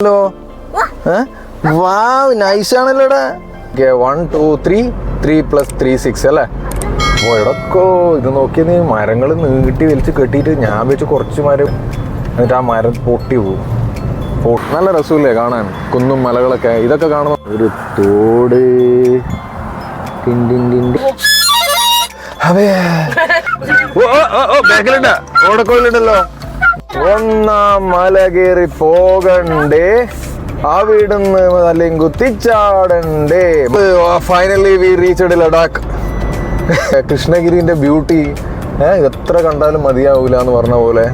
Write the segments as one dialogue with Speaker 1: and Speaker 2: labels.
Speaker 1: Hello വാവ് നൈസാണല്ലോടാ. 1 2 3 3 + 3 6 അല്ലേ? അപ്പോൾ ഇടക്കോ ഇത് നോക്കിയ നീ മരങ്ങൾ നീട്ടി വലിച്ച് കെട്ടിയിട്ട് ഞാൻ വെച്ച് കുറച്ച് മരം എന്നിട്ട് ആ മരം പൊട്ടി പോകും. നല്ല രസമില്ലേ കാണാൻ, കുന്നും മലകളൊക്കെ. ഇതൊക്കെ കാണുന്ന ഒരു തോട്. ബാക്കിലുണ്ടാ ഓടക്കോയിലുണ്ടല്ലോ. ഒന്നാം മല കയറി പോകണ്ടേ, അവിടുന്ന് അല്ലെങ്കിൽ കുത്തിച്ചാടണ്ടേ. Finally we reached Ladakh. കൃഷ്ണഗിരിന്റെ ബ്യൂട്ടി എത്ര കണ്ടാലും മതിയാവൂല എന്ന് പറഞ്ഞ പോലെ.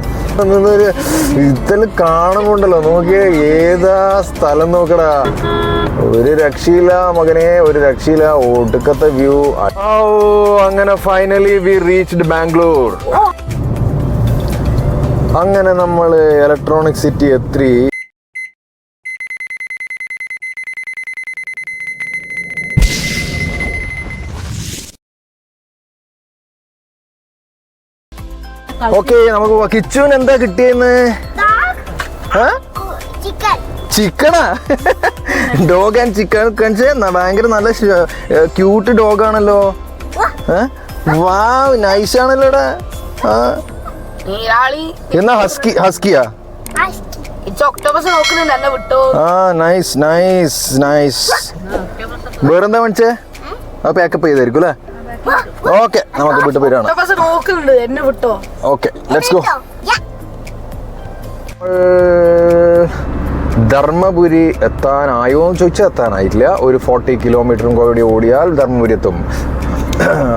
Speaker 1: ഇതെല്ലാം കാണുമ്പോണ്ടല്ലോ നോക്കിയേ, ഏതാ സ്ഥലം നോക്കടാ. ഒരു രക്ഷയില്ല മകനെ, ഒരു രക്ഷയില്ല. ഒടുക്കത്തെ വ്യൂ. അങ്ങനെ ഫൈനലി വി റീച്ച്ഡ് ബാംഗ്ലൂർ. അങ്ങനെ നമ്മൾ ഇലക്ട്രോണിക് സിറ്റി എത്തി. ഓക്കെ, നമുക്ക് കിച്ചുവിന് എന്താ കിട്ടിയെന്ന്? ചിക്കനാ? ഡോഗ് ആൻഡ് ചിക്കൻ ഭയങ്കര നല്ല ക്യൂട്ട് ഡോഗ് ആണല്ലോ. വാവ് നൈസാണല്ലോടാ. എന്നാ ഹസ്കിയാ? Nice nice nice. വേറെന്താ മേടിച്ചേ? ആ പാക്കപ്പ് ചെയ്തായിരിക്കും അല്ലേ? ഓക്കെ, നമുക്ക് വിട്ടു പോരാണ്. Okay, let's go. ധർമ്മപുരി എത്താനായോ എന്ന് ചോദിച്ചാൽ എത്താനായിട്ടില്ല. ഒരു 40 കിലോമീറ്ററും കൂടി ഓടിയാൽ ധർമ്മപുരി എത്തും.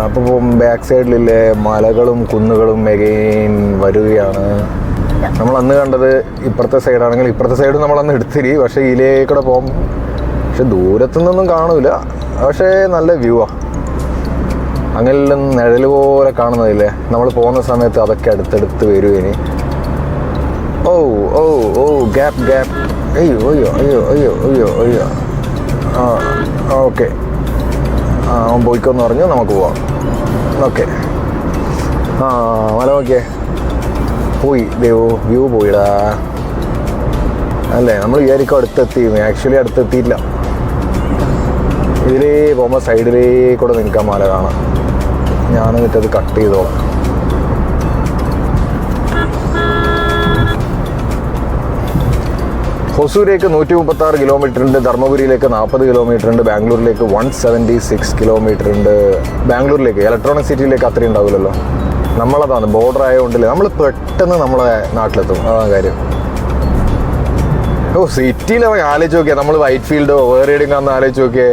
Speaker 1: അപ്പം ബാക്ക് സൈഡിലെ മലകളും കുന്നുകളും എഗെയിൻ വരികയാണ്. നമ്മൾ അന്ന് കണ്ടത് ഇപ്പുറത്തെ സൈഡാണെങ്കിൽ ഇപ്പുറത്തെ സൈഡ് നമ്മളന്ന് എടുത്തിരി. പക്ഷേ ഇതിലേക്കൂടെ പോകും. പക്ഷെ ദൂരത്തുനിന്നൊന്നും കാണൂല, പക്ഷേ നല്ല വ്യൂ ആ. അങ്ങനെ നിഴൽ പോലെ കാണുന്നതില്ലേ, നമ്മൾ പോകുന്ന സമയത്ത് അതൊക്കെ അടുത്തടുത്ത് വരും. ഇനി ഓ ഓ ഓ ഗ്യാപ്പ് ഗ്യാപ്പ്. അയ്യോ അയ്യോ അയ്യോ അയ്യോ അയ്യോ അയ്യോ. ഓക്കെ, അവൻ പോയിക്കോന്ന് പറഞ്ഞു, നമുക്ക് പോവാം. ഓക്കെ, മല നോക്കിയേ, പോയി വ്യൂ പോയിടാ അല്ലേ. നമ്മൾ വിചാരിക്കും അടുത്തെത്തി, ആക്ച്വലി അടുത്തെത്തിയില്ല. ഇതിലേ പോകുമ്പോൾ സൈഡിലേക്കൂടെ നിൽക്കാൻ മല കാണാം. ഞാൻ എന്നിട്ടത് കട്ട് ചെയ്തോളാം. ഹൊസൂരിലേക്ക് 136 കിലോമീറ്റർ ഉണ്ട്, ധർമ്മപുരിയിലേക്ക് 40 കിലോമീറ്റർ ഉണ്ട്, ബാംഗ്ലൂരിലേക്ക് 176 കിലോമീറ്റർ ഉണ്ട്. ബാംഗ്ലൂരിലേക്ക് ഇലക്ട്രോണിക് സിറ്റിയിലേക്ക് അത്രയും ഉണ്ടാവില്ലല്ലോ. നമ്മളതാണ് ബോർഡർ ആയതുകൊണ്ടില്ലേ, നമ്മൾ പെട്ടെന്ന് നമ്മളെ നാട്ടിലെത്തും. അതാണ് കാര്യം. സിറ്റിയിൽ ആലോചിച്ച് നോക്കിയാൽ നമ്മൾ വൈറ്റ് ഫീൽഡോ വേറെ എവിടെയും കാണുന്ന ആലോചിച്ച് നോക്കിയേ.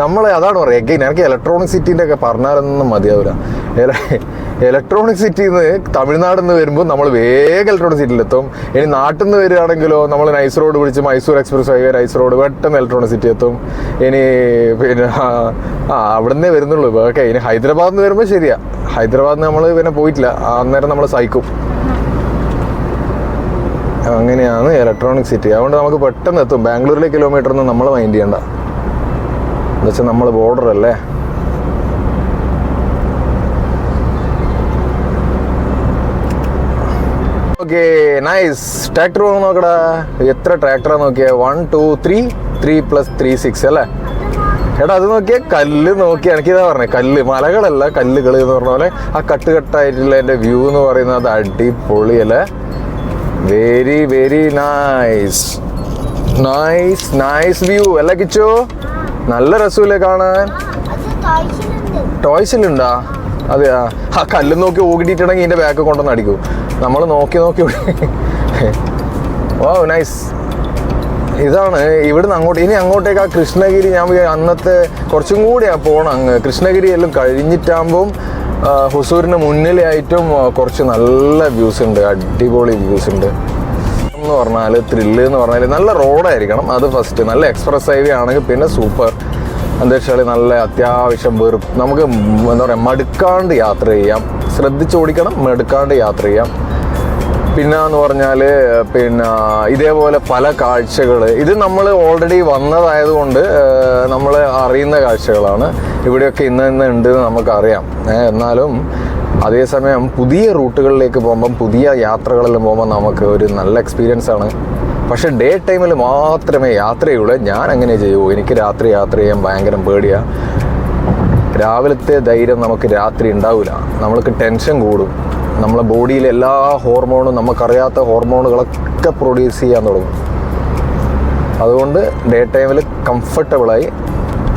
Speaker 1: നമ്മൾ അതാണ് പറയുക. എഗെയിൻ എനിക്ക് ഇലക്ട്രോണിക് സിറ്റീൻ്റെ ഒക്കെ പറഞ്ഞാലൊന്നും മതിയാവില്ല. ഇലക്ട്രോണിക് സിറ്റിയിൽ നിന്ന് തമിഴ്നാട്ടിൽ നിന്ന് വരുമ്പോൾ നമ്മൾ വേഗം ഇലക്ട്രോണിക് സിറ്റിയിലെത്തും. ഇനി നാട്ടിൽ നിന്ന് വരികയാണെങ്കിലോ നമ്മൾ നൈസ് റോഡ് പിടിച്ച് Mysore express highway nice road പെട്ടെന്ന് ഇലക്ട്രോണിക് സിറ്റി എത്തും. ഇനി പിന്നെ അവിടെ നിന്നേ വരുന്നുള്ളൂ. ഓക്കെ, ഇനി ഹൈദരാബാദിൽ നിന്ന് വരുമ്പോൾ ശരിയാ. ഹൈദരാബാദിൽ നിന്ന് നമ്മൾ പിന്നെ പോയിട്ടില്ല, അന്നേരം നമ്മൾ സൈക്കും. അങ്ങനെയാണ് ഇലക്ട്രോണിക് സിറ്റി. അതുകൊണ്ട് നമുക്ക് പെട്ടെന്ന് എത്തും. ബാംഗ്ലൂരിലെ കിലോമീറ്റർ ഒന്നും നമ്മൾ മൈൻഡ് ചെയ്യണ്ട. എന്താ വെച്ചാൽ നമ്മൾ ബോർഡർ അല്ലേ. Okay nice. ട്രാക്ടർ പോകുന്ന നോക്കടാ, എത്ര ട്രാക്ടറാ നോക്കിയാ. 1 2 3 3 + 3 6 അല്ലേ. എടാ അത് നോക്കിയാൽ കല്ല് നോക്കിയാൽ എനിക്കിതാ പറഞ്ഞത്, കല്ല് മലകളല്ല കല്ലുകൾ എന്ന് പറഞ്ഞ പോലെ. ആ കട്ടായിട്ടുള്ള എൻ്റെ വ്യൂ എന്ന് പറയുന്നത് അടിപൊളിയല്ലേ. Very very nice nice nice view അല്ല കിച്ചോ? നല്ല രസമില്ലേ കാണാൻ. ടോയ്സിലുണ്ടാ? അതെയാ. ആ കല്ല് നോക്കി ഓടിയിട്ടുണ്ടെങ്കിൽ ഇതിൻ്റെ ബാക്ക് കൊണ്ടുവന്ന് അടിക്കും. നമ്മൾ നോക്കി നോക്കി ഓ നൈസ്. ഇതാണ് ഇവിടുന്ന് അങ്ങോട്ട്. ഇനി അങ്ങോട്ടേക്ക് ആ കൃഷ്ണഗിരി ഞാൻ അന്നത്തെ കുറച്ചും കൂടി പോകണം. അങ്ങ് കൃഷ്ണഗിരി എല്ലാം കഴിഞ്ഞിട്ടാകുമ്പം ഹൊസൂരിന് മുന്നിലായിട്ടും കുറച്ച് നല്ല വ്യൂസ് ഉണ്ട്, അടിപൊളി വ്യൂസ് ഉണ്ട്. എന്ന് പറഞ്ഞാൽ ത്രില്ല് എന്ന് പറഞ്ഞാൽ നല്ല റോഡായിരിക്കണം, അത് ഫസ്റ്റ്. നല്ല എക്സ്പ്രസ് ഹൈവേ ആണെങ്കിൽ പിന്നെ സൂപ്പർ. എന്താ വെച്ചാൽ നല്ല അത്യാവശ്യം നമുക്ക് എന്താ പറയുക, മടുക്കാണ്ട് യാത്ര ചെയ്യാം. ശ്രദ്ധിച്ചോടിക്കണം, മടുക്കാണ്ട് യാത്ര ചെയ്യാം. പിന്നെ എന്ന് പറഞ്ഞാൽ പിന്നെ ഇതേപോലെ പല കാഴ്ചകൾ. ഇത് നമ്മൾ ഓൾറെഡി വന്നതായതുകൊണ്ട് നമ്മൾ അറിയുന്ന കാഴ്ചകളാണ്. ഇവിടെയൊക്കെ ഇന്ന് ഉണ്ട് നമുക്കറിയാം. എന്നാലും അതേസമയം പുതിയ റൂട്ടുകളിലേക്ക് പോകുമ്പം, പുതിയ യാത്രകളെല്ലാം പോകുമ്പോൾ നമുക്ക് ഒരു നല്ല എക്സ്പീരിയൻസ് ആണ്. പക്ഷേ ഡേ ടൈമിൽ മാത്രമേ യാത്രയുള്ളൂ. ഞാൻ അങ്ങനെ ചെയ്യൂ. എനിക്ക് രാത്രി യാത്ര ചെയ്യാൻ ഭയങ്കര പേടിയാണ്. രാവിലത്തെ ധൈര്യം നമുക്ക് രാത്രി ഉണ്ടാവില്ല. നമ്മൾക്ക് ടെൻഷൻ കൂടും. നമ്മളെ ബോഡിയിലെ എല്ലാ ഹോർമോണും, നമുക്കറിയാത്ത ഹോർമോണുകളൊക്കെ പ്രൊഡ്യൂസ് ചെയ്യാൻ തുടങ്ങും. അതുകൊണ്ട് ഡേ ടൈമിൽ കംഫർട്ടബിളായി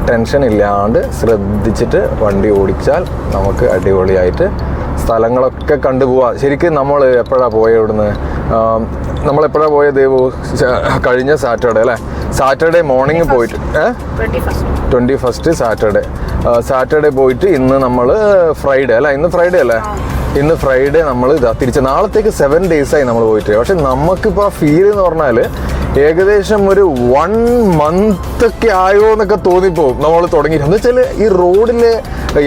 Speaker 1: ടെൻഷൻ ഇല്ലാണ്ട് ശ്രദ്ധിച്ചിട്ട് വണ്ടി ഓടിച്ചാൽ നമുക്ക് അടിപൊളിയായിട്ട് സ്ഥലങ്ങളൊക്കെ കണ്ടുപോവാം. ശരിക്കും നമ്മൾ എപ്പോഴാണ് പോയത് ഇവിടുന്ന്? നമ്മളെപ്പോഴാണ് പോയത്? കഴിഞ്ഞ സാറ്റർഡേ അല്ലേ? സാറ്റർഡേ മോർണിംഗ് പോയിട്ട് 21 സാറ്റർഡേ പോയിട്ട് ഇന്ന് നമ്മൾ ഫ്രൈഡേ അല്ല, ഇന്ന് ഫ്രൈഡേ അല്ലേ? ഇന്ന് ഫ്രൈഡേ നമ്മൾ തിരിച്ച് നാളത്തേക്ക് 7 ഡേയ്സായി നമ്മൾ പോയിട്ട്. പക്ഷെ നമുക്കിപ്പോൾ ആ ഫീൽ എന്ന് പറഞ്ഞാൽ ഏകദേശം ഒരു 1 മന്തൊക്കെ ആയോ എന്നൊക്കെ തോന്നിപ്പോവും നമ്മൾ തുടങ്ങിയിട്ട്. എന്ന് വെച്ചാൽ ഈ റോഡിലെ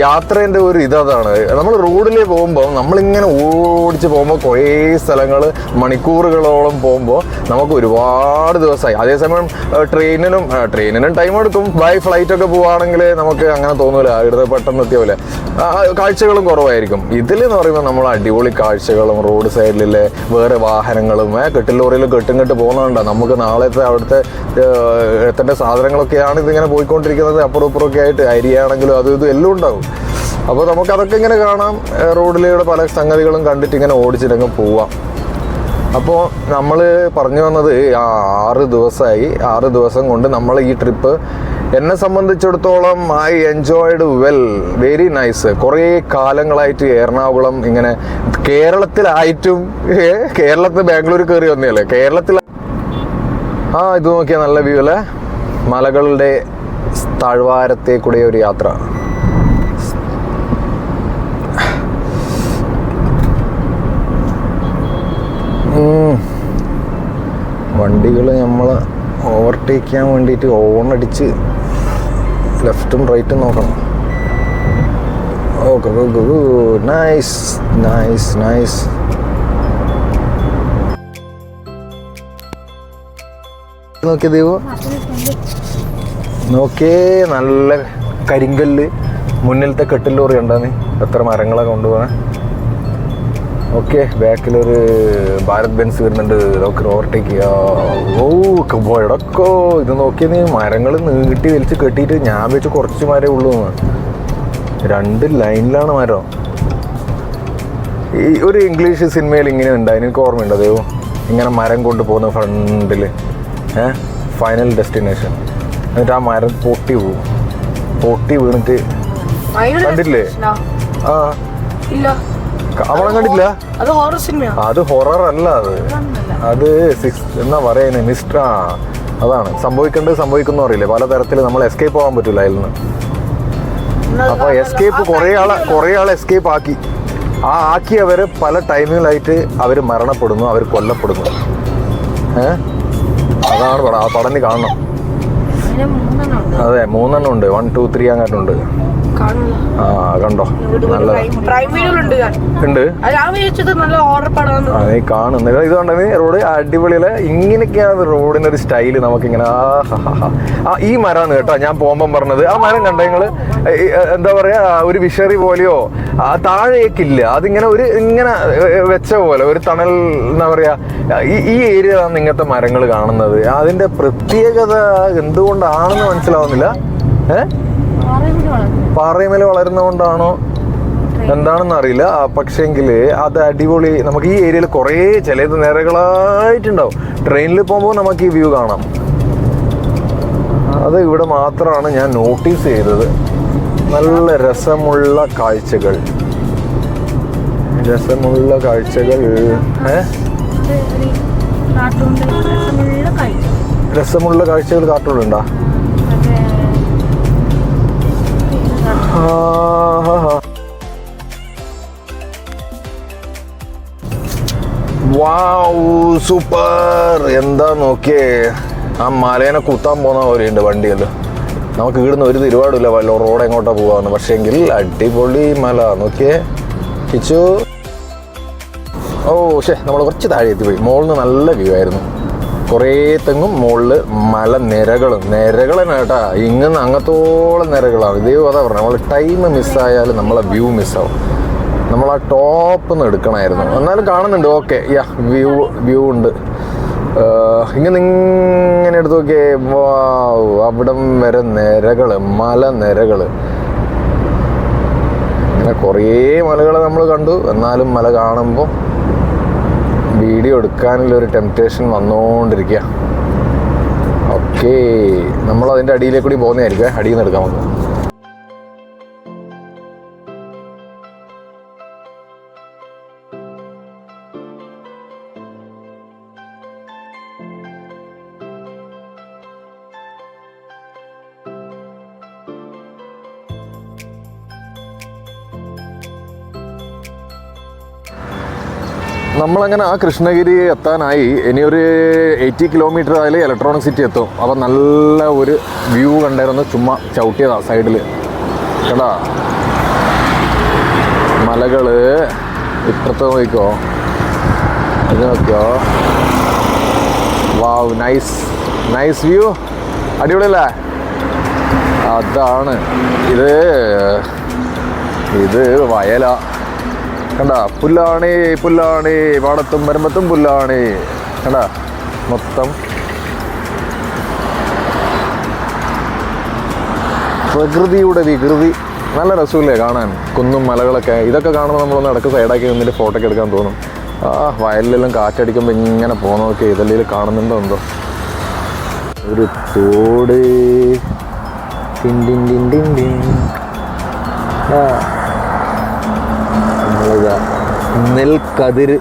Speaker 1: യാത്രേൻ്റെ ഒരു ഇതാണ്. നമ്മൾ റോഡിൽ പോകുമ്പോൾ നമ്മളിങ്ങനെ ഓടിച്ച് പോകുമ്പോൾ കുറേ സ്ഥലങ്ങൾ മണിക്കൂറുകളോളം പോകുമ്പോൾ നമുക്ക് ഒരുപാട് ദിവസമായി. അതേസമയം ട്രെയിനിനും ടൈം എടുക്കും. ബൈ ഫ്ലൈറ്റൊക്കെ പോവുകയാണെങ്കിൽ നമുക്ക് അങ്ങനെ തോന്നില്ല, ഇവിടുന്ന് പെട്ടെന്ന് എത്തിയ പോലെ കാഴ്ചകളും കുറവായിരിക്കും. ഇതിലെന്ന് പറയുമ്പോൾ നമ്മൾ അടിപൊളി കാഴ്ചകളും റോഡ് സൈഡിലെ വേറെ വാഹനങ്ങളും കെട്ടിലോറിയിൽ കെട്ടും പോകുന്നുണ്ടാകും. നമുക്ക് നാളത്തെ അവിടുത്തെ എത്തേണ്ട സാധനങ്ങളൊക്കെയാണ് ഇതിങ്ങനെ പോയിക്കൊണ്ടിരിക്കുന്നത്. അപ്പുറം ഇപ്പുറമൊക്കെ ആയിട്ട് അരിയാണെങ്കിലും അതും ഇതും എല്ലാം ഉണ്ടാവും. അപ്പോൾ നമുക്കതൊക്കെ ഇങ്ങനെ കാണാം. റോഡിലൂടെ പല സംഗതികളും കണ്ടിട്ട് ഇങ്ങനെ ഓടിച്ചിട്ടങ്ങ് പോവാം. അപ്പോൾ നമ്മൾ പറഞ്ഞു വന്നത് 6 ദിവസമായി. 6 ദിവസം കൊണ്ട് നമ്മൾ ഈ ട്രിപ്പ് എന്നെ സംബന്ധിച്ചിടത്തോളം I enjoyed well, very nice. കുറേ കാലങ്ങളായിട്ട് എറണാകുളം ഇങ്ങനെ കേരളത്തിലായിട്ടും കേരളത്തിൽ ബാംഗ്ലൂർ കയറി വന്നതല്ലേ കേരളത്തിൽ. ഇത് നോക്കിയാൽ നല്ല വ്യൂ അല്ലേ? മലകളുടെ താഴ്വാരത്തെ കൂടെ ഒരു യാത്ര. വണ്ടികൾ നമ്മൾ ഓവർടേക്ക് ചെയ്യാൻ വേണ്ടിയിട്ട് ഓണടിച്ച് ലെഫ്റ്റും റൈറ്റും നോക്കണം. Okay, nice nice nice. നോക്കിയ ദൈവം, നോക്കിയേ നല്ല കരിങ്കല്ല്. മുന്നിലത്തെ കെട്ടിൽ ലോറി ഉണ്ടാന്ന് എത്ര മരങ്ങളെ കൊണ്ടുപോകാൻ. ഓക്കെ, ബാക്കിലൊരു ഭാരത് ബെൻസ് വരുന്നുണ്ട്. നമുക്ക് ഓവർടേക്ക് ചെയ്യാം. എടക്കോ ഇത് നോക്കിയ നീ മരങ്ങൾ നീട്ടി വലിച്ച് കെട്ടിയിട്ട് ഞാൻ വെച്ച് കുറച്ച് മരമേ ഉള്ളൂ. 2 ലൈനിലാണ് മരം. ഈ ഒരു ഇംഗ്ലീഷ് സിനിമയിൽ ഇങ്ങനെ ഉണ്ടായി, എനിക്ക് ഓർമ്മയുണ്ട്. അതേയോ ഇങ്ങനെ മരം കൊണ്ടുപോകുന്ന ഫ്രണ്ടിൽ ഫൈനൽ ഡെസ്റ്റിനേഷൻ. എന്നിട്ട് ആ മരം പൊട്ടി വീണിട്ട് കണ്ടില്ലേ? അവളെ കണ്ടില്ല? അത് ഹൊറർ അല്ല, അത് എന്നാ പറയുന്നത് മിസ്റ്റർ. അതാണ് സംഭവിക്കേണ്ടത് സംഭവിക്കുന്നു അറിയില്ലേ. പലതരത്തിൽ നമ്മൾ എസ്കേപ്പ് ആവാൻ പറ്റില്ല അതിൽ നിന്ന്. അപ്പോൾ എസ്കേപ്പ് കുറേ ആൾ എസ്കേപ്പ് ആക്കി. ആക്കിയവർ പല ടൈമുകളായിട്ട് അവർ മരണപ്പെടുന്നു, അവർ കൊല്ലപ്പെടുന്നു. അതാണ് പടം. നീ കാണണം. അതെ, 3 ഉണ്ട്. 1, 2, 3 അങ്ങോട്ടുണ്ട്. കണ്ടോ? ഉണ്ട്. നീ കാണുന്നില്ല. ഇത് കണ്ടത് റോഡ് അടിപൊളിയല്ലേ? ഇങ്ങനെയൊക്കെയാണ് റോഡിനൊരു സ്റ്റൈല്. നമുക്കിങ്ങനെ ഈ മരമാണ് കേട്ടോ ഞാൻ പോകുമ്പം പറഞ്ഞത്. ആ മരം കണ്ടോ നിങ്ങള്? എന്താ പറയാ, ഒരു വിഷറി പോലെയോ താഴേക്കില്ല. അതിങ്ങനെ ഇങ്ങനെ വെച്ച പോലെ ഒരു തണൽ. എന്താ പറയാ, ഈ ഏരിയയിലാണ് ഇങ്ങനത്തെ മരങ്ങൾ കാണുന്നത്. അതിന്റെ പ്രത്യേകത എന്തുകൊണ്ടാണെന്ന് മനസ്സിലാവുന്നില്ല. പാറയമേൽ വളരുന്നതുകൊണ്ടാണോ എന്താണെന്ന് അറിയില്ല. പക്ഷേങ്കിൽ അത് അടിപൊളി. നമുക്ക് ഈ ഏരിയയിൽ കുറേ ചിലത് നിരകളായിട്ടുണ്ടാവും. ട്രെയിനിൽ പോകുമ്പോൾ നമുക്ക് ഈ വ്യൂ കാണാം. അത് ഇവിടെ മാത്രമാണ് ഞാൻ നോട്ടീസ് ചെയ്തത്. നല്ല രസമുള്ള കാഴ്ചകൾ. രസമുള്ള കാഴ്ചകൾ കാട്ടുകളുണ്ടോ? വാവ്, സൂപ്പർ. എന്താ നോക്കിയേ, ആ മലേനെ കുത്താൻ പോകുന്ന പോലെയുണ്ട് വണ്ടിയല്ലോ. നമുക്ക് ഇവിടുന്ന് ഒരു തിരുവാടില്ല വല്ലോ റോഡ് എങ്ങോട്ടാ പോവാന്ന്. പക്ഷേങ്കിൽ അടിപൊളി മല നോക്കിയേ കിച്ചു. നമ്മൾ കുറച്ച് താഴെ എത്തിപ്പോയി. മുകളിൽ നിന്ന് നല്ല വ്യൂ ആയിരുന്നു. കുറേ തെങ്ങും മുകളിൽ നിരകൾ തന്നെ കേട്ടാ. ഇങ്ങനെ അങ്ങത്തോളം നിരകളാണ്. ഇതേ അതാ പറഞ്ഞത്, നമ്മൾ ടൈം മിസ്സായാലും നമ്മളെ വ്യൂ മിസ്സാവും. നമ്മൾ ആ ടോപ്പ് നിന്ന് എടുക്കണമായിരുന്നു. എന്നാലും കാണുന്നുണ്ട്. ഓക്കെ, വ്യൂ ഉണ്ട്. ഇങ്ങനെ എടുത്ത് നോക്കിയേ, അവിടം വരെ നിരകള്, മലനിരകള്. ഇങ്ങനെ കുറേ മലകൾ നമ്മൾ കണ്ടു. എന്നാലും മല കാണുമ്പോൾ വീഡിയോ എടുക്കാനുള്ളൊരു ടെംപ്റ്റേഷൻ വന്നുകൊണ്ടിരിക്കുക. ഓക്കെ, നമ്മൾ അതിൻ്റെ അടിയിലേക്ക് കൂടി പോകുന്നതായിരിക്കും. അടിയിൽ നിന്ന് എടുക്കാം നമുക്ക്. നമ്മളങ്ങനെ ആ കൃഷ്ണഗിരി എത്താനായി. ഇനിയൊരു 80 കിലോമീറ്റർ ആയാലും ഇലക്ട്രോണിക് സിറ്റി എത്തും. അപ്പം നല്ല ഒരു വ്യൂ കണ്ടായിരുന്നു. ചുമ്മാ ചവിട്ടിയതാ സൈഡിൽ കേട്ടാ. മലകൾ ഇപ്പുറത്ത് നോക്കിക്കോ, ഇത് നോക്കിയോ. വാവ്, നൈസ് നൈസ് വ്യൂ, അടിപൊളിയല്ലേ? അതാണ് ഇത് വയലാ കണ്ടാ. പുല്ലാണ് പുല്ലാണ്, പാടത്തും വരുമ്പത്തും പുല്ലാണ് കണ്ടാ. മൊത്തം പ്രകൃതിയുടെ വികൃതി. നല്ല രസമില്ലേ കാണാൻ, കുന്നും മലകളൊക്കെ. ഇതൊക്കെ കാണുമ്പോൾ നമ്മളൊന്ന് ഇടയ്ക്ക് സൈഡാക്കി നിന്നിട്ട് ഫോട്ടോ ഒക്കെ എടുക്കാൻ തോന്നും. ആ വയലിലെല്ലാം കാറ്റടിക്കുമ്പോൾ ഇങ്ങനെ പോകുന്നതൊക്കെ ഇതെല്ലാം കാണുന്നുണ്ടോ എന്തോ. ഒരു തോട്, നെൽക്കതിര്.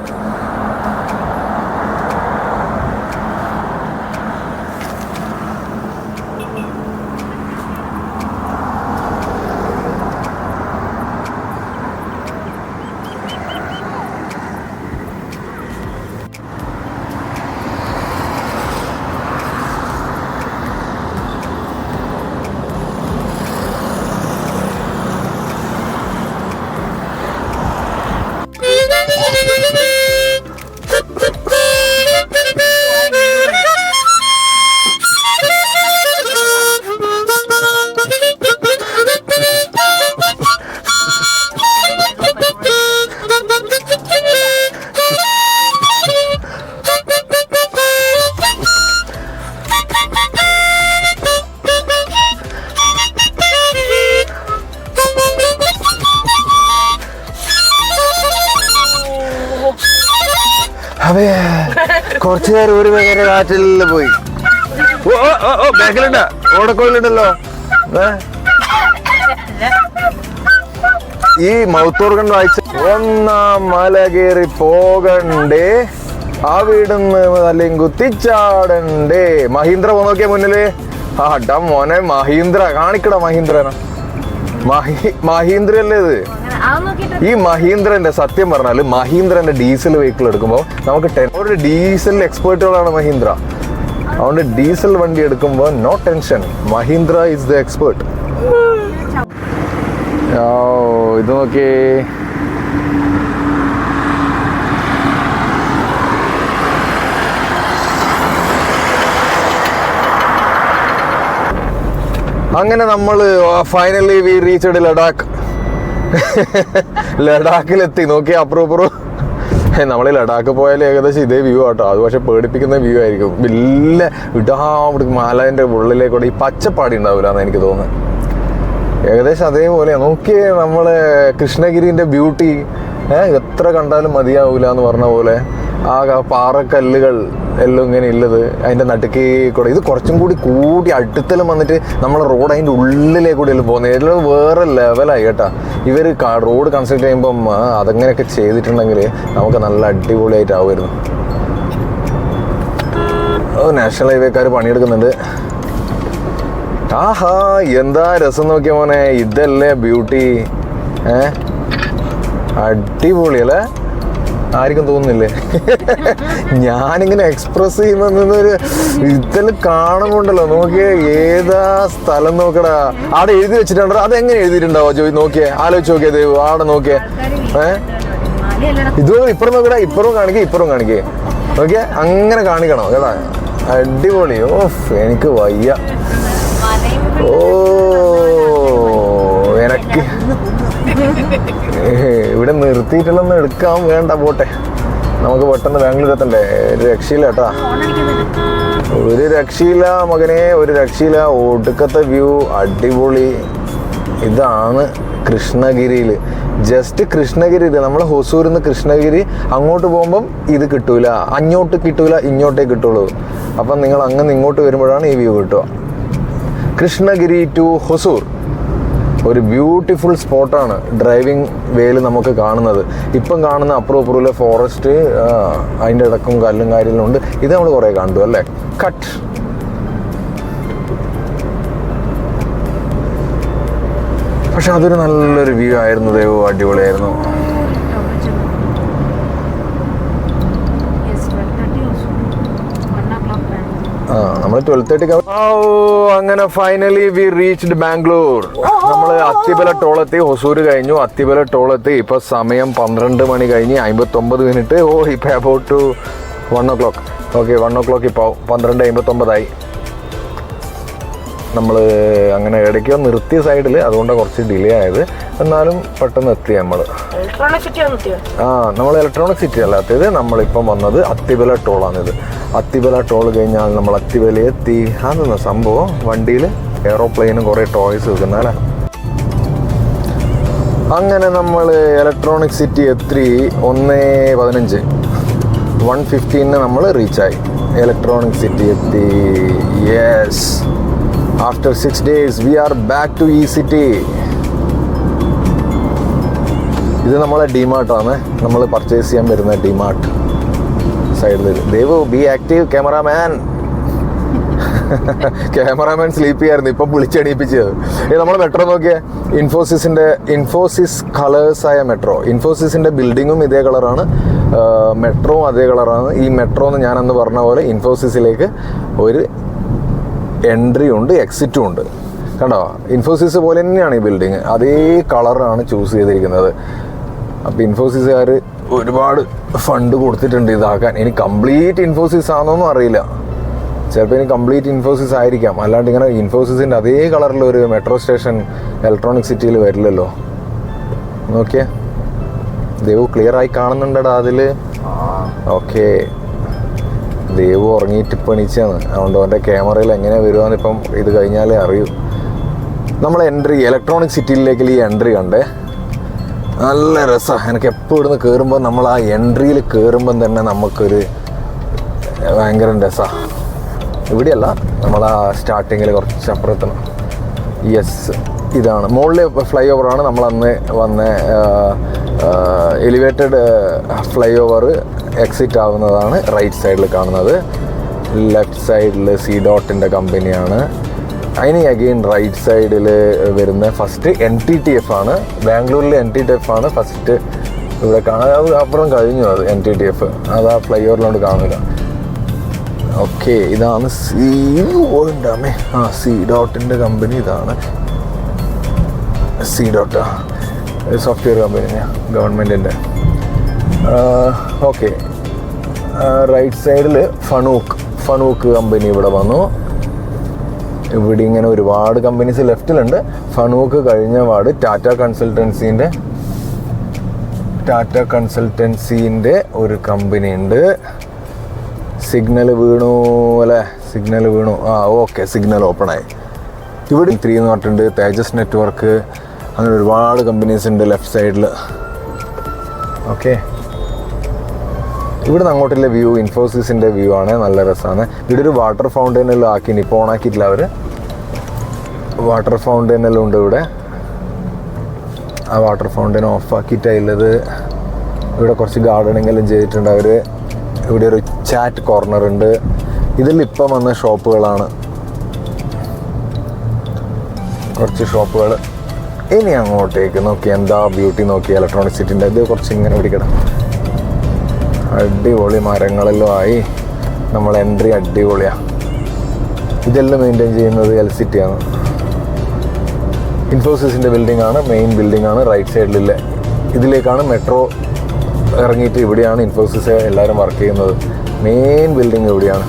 Speaker 1: അതെ, കുറച്ചു നേരം ഒരു ഭയങ്കര കാറ്റിൽ പോയി. ഓ ബാക്കിലുണ്ട്, ഓടക്കോയിലുണ്ടല്ലോ. ഈ മൗത്ത് ഓർഗൻ വായിച്ച ഒന്നാം മല കയറി പോകണ്ടേ, ആ വീടുന്ന് അല്ലെങ്കിൽ കുത്തിച്ചാടണ്ടേ. മഹീന്ദ്ര പോ നോക്കിയ മുന്നില്. ആട്ടാ മോനെ, മഹീന്ദ്ര കാണിക്കടാ. മഹീന്ദ്രനാ, മഹീന്ദ്ര അല്ലേ ഇത്? ഈ മഹീന്ദ്രന്റെ സത്യം പറഞ്ഞാല് മഹീന്ദ്രന്റെ ഡീസൽ വെഹിക്കിൾ എടുക്കുമ്പോൾ നമുക്ക് ഒരു ഡീസൽ എക്സ്പേർട്ടുകളാണ് മഹീന്ദ്ര. അതുകൊണ്ട് ഡീസൽ വണ്ടി എടുക്കുമ്പോൾ no tension, Mahindra is the expert. ഇത് നോക്കി, അങ്ങനെ നമ്മൾ ഫൈനലി വി റീച്ച്ഡ് ലഡാക്ക്. ലഡാക്കിലെത്തി. നോക്കി അപ്പുറം നമ്മൾ ലഡാക്ക് പോയാൽ ഏകദേശം ഇതേ വ്യൂ ആട്ടോ. അത് പക്ഷെ പേടിപ്പിക്കുന്ന വ്യൂ ആയിരിക്കും. വലിയ ഇടാവിടെ മലേൻ്റെ ഉള്ളിലേക്കൂടെ ഈ പച്ചപ്പാടി ഉണ്ടാവില്ല എന്ന് എനിക്ക് തോന്നുന്നത്. ഏകദേശം അതേപോലെയാണ്. നോക്കിയേ നമ്മളെ കൃഷ്ണഗിരിൻ്റെ ബ്യൂട്ടി. എത്ര കണ്ടാലും മതിയാവില്ല എന്ന് പറഞ്ഞ പോലെ. ആ പാറക്കല്ലുകൾ എല്ലാം ഇങ്ങനെ ഉള്ളത് അതിൻ്റെ നടുക്കേ കൂടെ. ഇത് കുറച്ചും കൂടി അടുത്തെല്ലാം വന്നിട്ട് നമ്മളെ റോഡ് അതിൻ്റെ ഉള്ളിലേക്കൂടെ എല്ലാം പോകുന്നത്. എല്ലാം വേറെ ലെവലായി കേട്ടാ. ഇവർ റോഡ് കൺസ്ട്രക്ട് ചെയ്യുമ്പം അതങ്ങനെയൊക്കെ ചെയ്തിട്ടുണ്ടെങ്കിൽ നമുക്ക് നല്ല അടിപൊളിയായിട്ടാവുമായിരുന്നു. നാഷണൽ ഹൈവേക്കാർ പണിയെടുക്കുന്നുണ്ട്. ആഹാ, എന്താ രസം നോക്കിയ മോനെ. ഇതല്ലേ ബ്യൂട്ടി. അടിപൊളിയല്ലേ? ആർക്കും തോന്നുന്നില്ലേ? ഞാനിങ്ങനെ എക്സ്പ്രസ് ചെയ്യുന്നൊരു ഇതെല്ലാം കാണുമ്പോണ്ടല്ലോ. നോക്കിയേ, ഏതാ സ്ഥലം നോക്കടാ. അവിടെ എഴുതി വെച്ചിട്ടുണ്ടോ? അതെങ്ങനെ എഴുതിയിട്ടുണ്ടാവോ നോക്കിയേ, ആലോചിച്ച് നോക്കിയത്. അവിടെ നോക്കിയേ, ഇതുപോലെ ഇപ്പുറം നോക്കടാ. ഇപ്പുറവും കാണിക്കേ നോക്കിയേ. അങ്ങനെ കാണിക്കണം കേട്ടാ. അടിപൊളി. എനിക്ക് വയ്യ. എനക്ക് ഇവിടെ നിർത്തിയിട്ടുള്ളൊന്നും എടുക്കാൻ വേണ്ട, പോട്ടെ. നമുക്ക് പെട്ടെന്ന് ബാംഗ്ലൂർ എത്തണ്ടേ? ഒരു രക്ഷയില്ല കേട്ടാ, ഒരു രക്ഷയില്ല മകനെ, ഒരു രക്ഷയില്ല. ഒടുക്കത്തെ വ്യൂ, അടിപൊളി. ഇതാണ് കൃഷ്ണഗിരിയിൽ, ജസ്റ്റ് കൃഷ്ണഗിരി. ഇത് നമ്മൾ ഹൊസൂരിൽ നിന്ന് കൃഷ്ണഗിരി അങ്ങോട്ട് പോകുമ്പം ഇത് കിട്ടൂല, അങ്ങോട്ട് കിട്ടൂല, ഇങ്ങോട്ടേ കിട്ടുള്ളൂ. അപ്പം നിങ്ങൾ അങ്ങനെ ഇങ്ങോട്ട് വരുമ്പോഴാണ് ഈ വ്യൂ കിട്ടുക. കൃഷ്ണഗിരി ടു ഹൊസൂർ ഒരു ബ്യൂട്ടിഫുൾ സ്പോട്ടാണ് ഡ്രൈവിംഗ് വേയിൽ നമുക്ക് കാണുന്നത്. ഇപ്പം കാണുന്ന അപ്പുറം ഫോറസ്റ്റ്, അതിൻ്റെ ഇടക്കും കല്ലും കാര്യമെല്ലാം ഉണ്ട്. ഇത് നമ്മൾ കുറേ കണ്ടു അല്ലേ. കട്ട് പക്ഷെ അതൊരു നല്ലൊരു വ്യൂ ആയിരുന്നു, ദൈവം അടിപൊളിയായിരുന്നു. നമ്മൾ 12:30 അങ്ങനെ ഫൈനലി വി റീച്ച്ഡ് ബാംഗ്ലൂർ. നമ്മൾ അത്തിബല ടോളെത്തി, ഹൊസൂർ കഴിഞ്ഞു, അത്തിബല ടോളെത്തി. ഇപ്പൊ സമയം 12 മണി കഴിഞ്ഞ് 59 മിനിറ്റ്. ഇപ്പൊ about to 1 o'clock. Okay, 1 o'clock ഇപ്പോൾ 12:59 നമ്മൾ അങ്ങനെ ഇടയ്ക്കോ നിർത്തിയ സൈഡിൽ, അതുകൊണ്ടാണ് കുറച്ച് ഡിലേ ആയത്. എന്നാലും പെട്ടെന്ന് എത്തി നമ്മൾ. നമ്മൾ ഇലക്ട്രോണിക് സിറ്റി അല്ലാത്തത്. നമ്മളിപ്പം വന്നത് അത്തിബല ടോളാണിത്. അത്തിബല ടോൾ കഴിഞ്ഞാൽ നമ്മൾ അത്തിബല എത്തി. അതെന്ന സംഭവം, വണ്ടിയിൽ എയറോപ്ലെയിനും കുറേ ടോയ്സ് വെക്കുന്നല്ലേ. അങ്ങനെ നമ്മൾ ഇലക്ട്രോണിക് സിറ്റി എത്തി. 1:15 1:15 നമ്മൾ റീച്ചായി. ഇലക്ട്രോണിക് സിറ്റി എത്തി. Yes, after 6 days we are back to E-City. ഇത് നമ്മളെ ഡിമാർട്ടാണ്, നമ്മൾ പർച്ചേസ് ചെയ്യാൻ വരുന്ന ഡിമാർട്ട് സൈഡിൽ. Devu B active cameraman. Cameraman sleep ചെയ്യായിരുന്നു, ഇപ്പം വിളിച്ചെണീപ്പിച്ചത്. നമ്മൾ മെട്രോ നോക്കിയേ, ഇൻഫോസിസ് കളേഴ്സായ മെട്രോ. ഇൻഫോസിസിൻ്റെ ബിൽഡിങ്ങും ഇതേ കളറാണ്, മെട്രോവും അതേ കളറാണ്. ഈ മെട്രോ എന്ന് ഞാനന്ന് പറഞ്ഞ പോലെ ഇൻഫോസിസിലേക്ക് ഒരു എൻട്രി ഉണ്ട്, എക്സിറ്റും ഉണ്ട്. കണ്ടോ, ഇൻഫോസിസ് പോലെ തന്നെയാണ് ഈ ബിൽഡിങ്, അതേ കളറാണ് ചൂസ് ചെയ്തിരിക്കുന്നത്. അപ്പോൾ ഇൻഫോസിസുകാർ ഒരുപാട് ഫണ്ട് കൊടുത്തിട്ടുണ്ട് ഇതാക്കാൻ. ഇനി കംപ്ലീറ്റ് ഇൻഫോസിസ് ആണെന്നൊന്നും അറിയില്ല, ചിലപ്പോൾ ഇനി കംപ്ലീറ്റ് ഇൻഫോസിസ് ആയിരിക്കാം. അല്ലാണ്ട് ഇങ്ങനെ ഇൻഫോസിസിൻ്റെ അതേ കളറിലൊരു മെട്രോ സ്റ്റേഷൻ ഇലക്ട്രോണിക് സിറ്റിയിൽ വരില്ലല്ലോ. നോക്കിയേ, ദേവു ക്ലിയർ ആയി കാണുന്നുണ്ടടാ അതിൽ. ഓക്കെ, ദേവു ഉറങ്ങിയിട്ട് ഇപ്പം എണീച്ചാണ്, അതുകൊണ്ട് അവൻ്റെ ക്യാമറയിൽ എങ്ങനെ വരുവാന്ന് ഇപ്പം ഇത് കഴിഞ്ഞാലേ അറിയൂ. നമ്മൾ എൻട്രി ഇലക്ട്രോണിക് സിറ്റിയിലേക്ക് ഈ എൻട്രി കണ്ടേ, നല്ല രസമാണ്. എനിക്ക് എപ്പോൾ ഇവിടുന്ന് കയറുമ്പോൾ, നമ്മൾ ആ എൻട്രിയിൽ കയറുമ്പം തന്നെ നമുക്കൊരു ഭയങ്കര രസമാണ്. ഇവിടെയല്ല, നമ്മൾ ആ സ്റ്റാർട്ടിങ്ങിൽ കുറച്ച് അപ്പുറത്തണം. യെസ്, ഇതാണ് മുകളിൽ ഫ്ലൈ ഓവറാണ്. നമ്മളന്ന് വന്ന എലിവേറ്റഡ് ഫ്ലൈ ഓവർ എക്സിറ്റ് ആവുന്നതാണ് റൈറ്റ് സൈഡിൽ കാണുന്നത്. ലെഫ്റ്റ് സൈഡിൽ സി ഡോട്ടിൻ്റെ കമ്പനിയാണ്. അതിന് അഗെയിൻ റൈറ്റ് സൈഡിൽ വരുന്ന ഫസ്റ്റ് NTTF ആണ്. ബാംഗ്ലൂരിൽ NTTF ആണ് ഫസ്റ്റ് ഇവിടെ കാണാൻ. അത് അപ്പുറം കഴിഞ്ഞു, അത് NTTF, അത് ആ ഫ്ലൈ ഓവറിലോട്ട് കാണില്ല. ഓക്കെ, ഇതാണ് സി ഡോട്ടിൻ്റെ കമ്പനി. ഇതാണ് സി ഡോട്ട്, സോഫ്റ്റ്വെയർ കമ്പനിയാണ്, ഗവൺമെൻറ്റിൻ്റെ. ഓക്കെ, റൈറ്റ് സൈഡിൽ ഫണൂക്ക് കമ്പനി ഇവിടെ വന്നു. ഇവിടെ ഇങ്ങനെ ഒരുപാട് കമ്പനീസ് ലെഫ്റ്റിലുണ്ട്. ഫണൂക്ക് കഴിഞ്ഞ പാട് ടാറ്റ കൺസൾട്ടൻസീൻ്റെ ഒരു കമ്പനി ഉണ്ട്. സിഗ്നൽ വീണു അല്ലേ, സിഗ്നൽ വീണു. ഓക്കെ, സിഗ്നൽ ഓപ്പണായി. ഇവിടെ 3 എന്ന് പറഞ്ഞിട്ടുണ്ട്, തേജസ് നെറ്റ്വർക്ക്, അങ്ങനെ ഒരുപാട് കമ്പനീസ് ഉണ്ട് ലെഫ്റ്റ് സൈഡിൽ. ഓക്കെ, ഇവിടുന്ന് അങ്ങോട്ടുള്ള വ്യൂ ഇൻഫോസിസിൻ്റെ വ്യൂ ആണ്, നല്ല രസമാണ്. ഇവിടെ ഒരു വാട്ടർ ഫൗണ്ടൈനെല്ലാം ആക്കി, ഇപ്പോൾ ഓണാക്കിയിട്ടില്ല അവർ. വാട്ടർ ഫൗണ്ടൈനെല്ലാം ഉണ്ട് ഇവിടെ. ആ വാട്ടർ ഫൗണ്ടൈൻ ഓഫാക്കിയിട്ടാണുള്ളത്. ഇവിടെ കുറച്ച് ഗാർഡനിങ് എല്ലാം ചെയ്തിട്ടുണ്ട് അവർ. ഇവിടെ ഒരു ചാറ്റ് കോർണർ ഉണ്ട്. ഇതിൽ ഇപ്പം വന്ന ഷോപ്പുകളാണ്, കുറച്ച് ഷോപ്പുകൾ. ഇനി അങ്ങോട്ടേക്ക് നോക്കി, എന്താ ബ്യൂട്ടി നോക്കി ഇലക്ട്രോണിക് സിറ്റിൻ്റെ. ഇത് കുറച്ച് ഇങ്ങനെ പിടിക്കണം, അടിപൊളി മരങ്ങളെല്ലാം ആയി. നമ്മൾ എൻട്രി അടിപൊളിയാണ്. ഇതെല്ലാം മെയിൻറ്റെയിൻ ചെയ്യുന്നത് LCT ആണ്. ഇൻഫോസിസിൻ്റെ ബിൽഡിംഗ് ആണ്, മെയിൻ ബിൽഡിംഗ് ആണ് റൈറ്റ് സൈഡിലെ. ഇതിലേക്കാണ് മെട്രോ ഇറങ്ങിയിട്ട് ഇവിടെയാണ് ഇൻഫോസിസ് എല്ലാവരും വർക്ക് ചെയ്യുന്നത്. മെയിൻ ബിൽഡിംഗ് ഇവിടെയാണ്.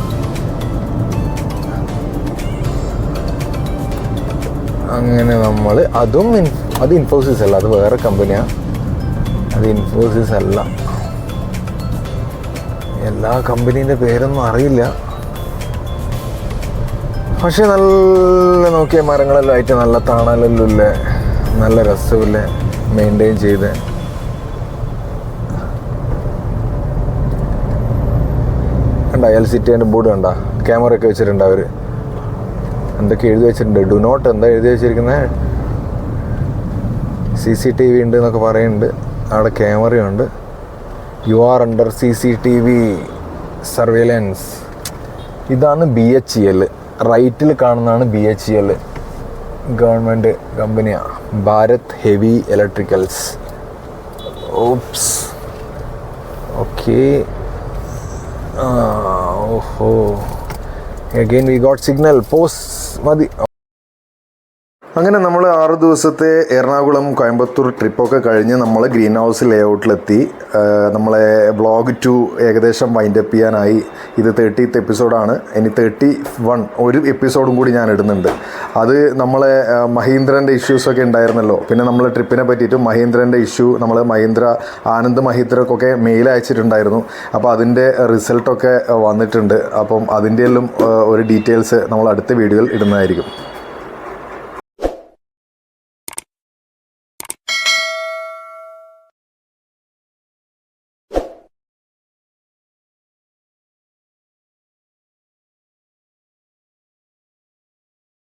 Speaker 1: അങ്ങനെ നമ്മൾ അത് ഇൻഫോസിസ് അല്ല, അത് വേറെ കമ്പനിയാണ്, അത് ഇൻഫോസിസ് അല്ല. എല്ലാ കമ്പനീൻ്റെ പേരൊന്നും അറിയില്ല. പക്ഷെ നല്ല നോക്കിയ മരങ്ങളെല്ലാം ആയിട്ട് നല്ല തണലെല്ലാം ഇല്ലേ, നല്ല രസമില്ലേ, മെയിൻറ്റെയിൻ ചെയ്ത്. കണ്ട LCT ബോർഡ് കണ്ട, ക്യാമറ ഒക്കെ വെച്ചിട്ടുണ്ട് അവർ. എന്തൊക്കെ എഴുതി വെച്ചിട്ടുണ്ട്, ഡു നോട്ട് എന്താ എഴുതി വെച്ചിരിക്കുന്നത്, CCTV ഉണ്ട് എന്നൊക്കെ പറയുന്നുണ്ട്. അവിടെ ക്യാമറയുണ്ട്. You are under CCTV surveillance. ഇതാണ് BHEL, റൈറ്റിൽ കാണുന്നതാണ് BHEL, ഗവൺമെൻറ് കമ്പനിയാണ്, Bharat Heavy Electricals. Oops, okay. ഓഹോ, again we got signal, post മതി. അങ്ങനെ നമ്മൾ 6 ദിവസത്തെ എറണാകുളം കോയമ്പത്തൂർ ട്രിപ്പൊക്കെ കഴിഞ്ഞ് നമ്മൾ ഗ്രീൻ ഹൗസ് ലേഔട്ടിലെത്തി. നമ്മളെ വ്ളോഗ് 2 ഏകദേശം വൈൻഡപ്പ് ചെയ്യാനായി. ഇത് 30th എപ്പിസോഡാണ്. ഇനി 31 ഒരു എപ്പിസോഡും കൂടി ഞാൻ ഇടുന്നുണ്ട്. അത് നമ്മളെ മഹീന്ദ്രൻ്റെ ഇഷ്യൂസൊക്കെ ഉണ്ടായിരുന്നല്ലോ. പിന്നെ നമ്മൾ ട്രിപ്പിനെ പറ്റിയിട്ട് മഹീന്ദ്രൻ്റെ ഇഷ്യൂ നമ്മൾ ആനന്ദ് മഹീന്ദ്രക്കൊക്കെ മെയിൽ അയച്ചിട്ടുണ്ടായിരുന്നു. അപ്പോൾ അതിൻ്റെ റിസൾട്ടൊക്കെ വന്നിട്ടുണ്ട്. അപ്പം അതിൻ്റെ എല്ലാം ഒരു ഡീറ്റെയിൽസ് നമ്മൾ അടുത്ത വീഡിയോയിൽ ഇടുന്നതായിരിക്കും.